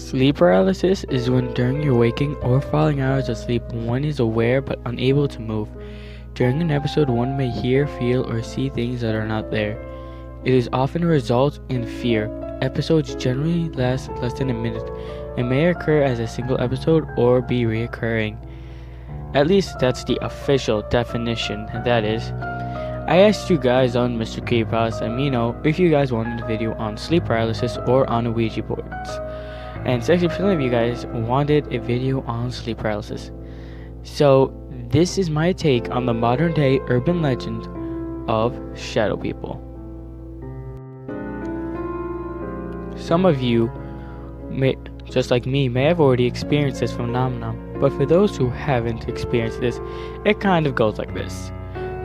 Sleep paralysis is when during your waking or falling hours of sleep one is aware but unable to move. During an episode one may hear, feel, or see things that are not there. It is often a result in fear. Episodes generally last less than a minute and may occur as a single episode or be reoccurring. At least that's the official definition, that is. I asked you guys on Mr. Creepypasta if you guys wanted a video on sleep paralysis or on ouija boards. And 60% of you guys wanted a video on sleep paralysis. So this is my take on the modern day urban legend of shadow people. Some of you may, just like me, may have already experienced this phenomenon, but for those who haven't experienced this, it kind of goes like this.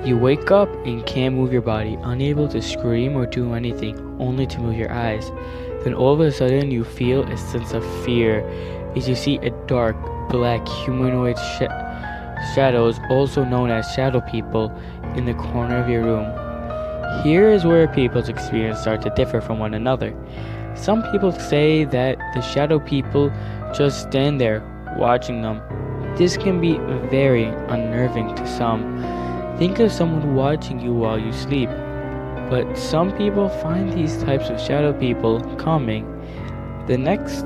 You wake up and can't move your body, unable to scream or do anything, only to move your eyes. Then all of a sudden you feel a sense of fear as you see a dark, black, humanoid shadows, also known as shadow people, in the corner of your room. Here is where people's experience start to differ from one another. Some people say that the shadow people just stand there watching them. This can be very unnerving to some. Think of someone watching you while you sleep. But some people find these types of shadow people calming. The next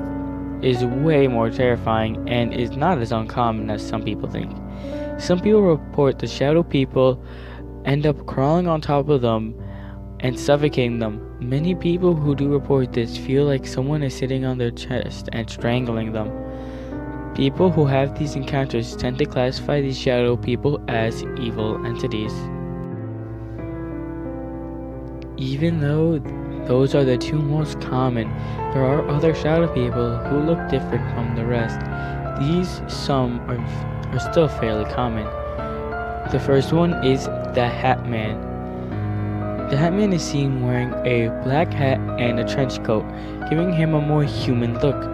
is way more terrifying and is not as uncommon as some people think. Some people report the shadow people end up crawling on top of them and suffocating them. Many people who do report this feel like someone is sitting on their chest and strangling them. People who have these encounters tend to classify these shadow people as evil entities. Even though those are the two most common, there are other shadow people who look different from the rest. Some are still fairly common. The first one is the Hat Man. The Hat Man is seen wearing a black hat and a trench coat, giving him a more human look.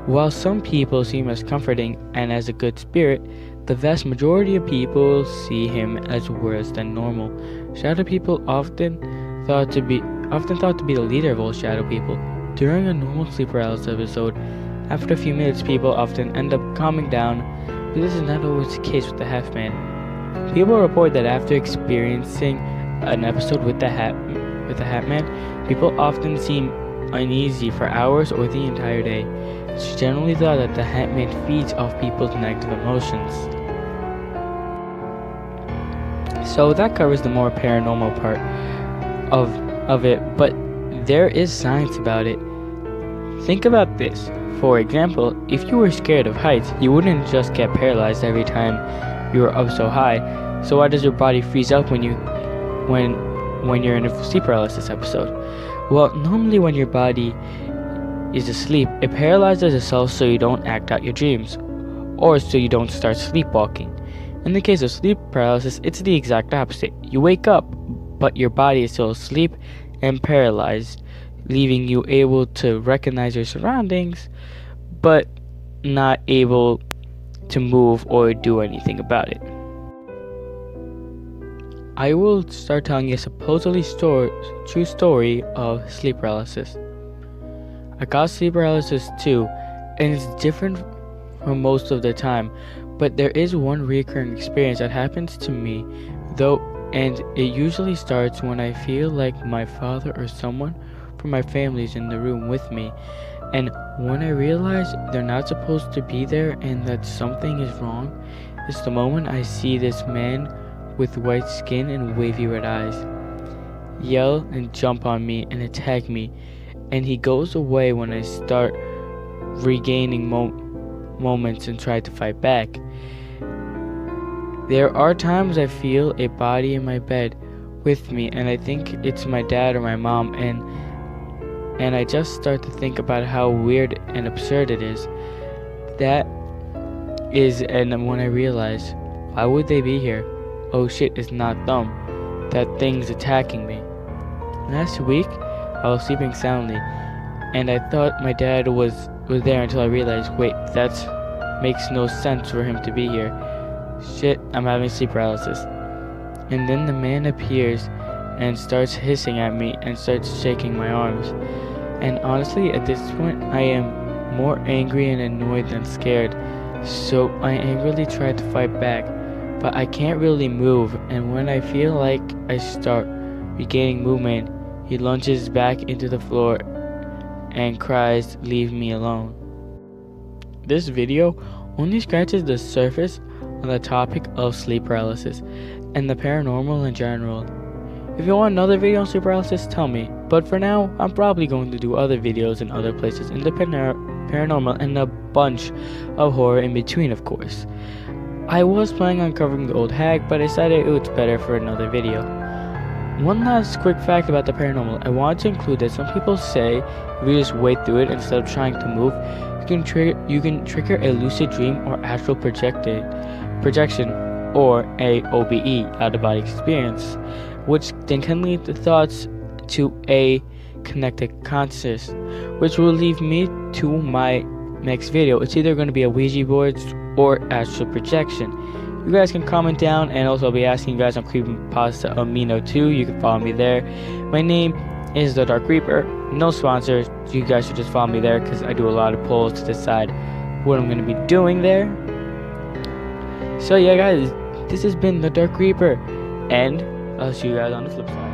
While some people see him as comforting and as a good spirit, the vast majority of people see him as worse than normal. Shadow people often thought to be the leader of all shadow people. During a normal sleep paralysis episode, after a few minutes people often end up calming down, but this is not always the case with the Half Man. People report that after experiencing an episode with the Hat Man, people often seem uneasy for hours or the entire day. It's generally thought that the Hat Man feeds off people's negative emotions. So that covers the more paranormal part of it, but there is science about it. Think about this. For example, if you were scared of heights, you wouldn't just get paralyzed every time you were up so high. So why does your body freeze up when you're in a sleep paralysis episode? Well, normally when your body is asleep, it paralyzes itself so you don't act out your dreams, or so you don't start sleepwalking. In the case of sleep paralysis, it's the exact opposite. You wake up, but your body is still asleep and paralyzed, leaving you able to recognize your surroundings, but not able to move or do anything about it. I will start telling you a supposedly true story of sleep paralysis. I got sleep paralysis too, and it's different from most of the time, but there is one recurring experience that happens to me, and it usually starts when I feel like my father or someone from my family is in the room with me, and when I realize they're not supposed to be there and that something is wrong, it's the moment I see this man with white skin and wavy red eyes yell and jump on me and attack me, and he goes away when I start regaining moments and try to fight back. There are times I feel a body in my bed with me, and I think it's my dad or my mom, and I just start to think about how weird and absurd it is. And when I realize, why would they be here? Oh shit, it's not them. That thing's attacking me. Last week, I was sleeping soundly, and I thought my dad was there until I realized, wait, that makes no sense for him to be here. Shit, I'm having sleep paralysis. And then the man appears and starts hissing at me and starts shaking my arms. And honestly, at this point, I am more angry and annoyed than scared. So I angrily try to fight back, but I can't really move, and when I feel like I start regaining movement, he lunges back into the floor and cries, "Leave me alone." This video only scratches the surface on the topic of sleep paralysis and the paranormal in general. If you want another video on sleep paralysis, tell me. But for now, I'm probably going to do other videos in other places in the paranormal and a bunch of horror in between, of course. I was planning on covering the old hag, but I decided it was better for another video. One last quick fact about the paranormal. I wanted to include that some people say if you just wait through it instead of trying to move, you can trigger a lucid dream or astral projection, or a OBE, out-of-body experience, which then can lead the thoughts to a connected consciousness, which will lead me to my next video. It's either going to be a Ouija board or astral projection. You guys can comment down, and also I'll be asking you guys on Creepypasta Amino too. You can follow me there. My name is The Dark Reaper. No sponsors. You guys should just follow me there because I do a lot of polls to decide what I'm going to be doing there. So yeah guys, this has been The Dark Reaper, and I'll see you guys on the flip side.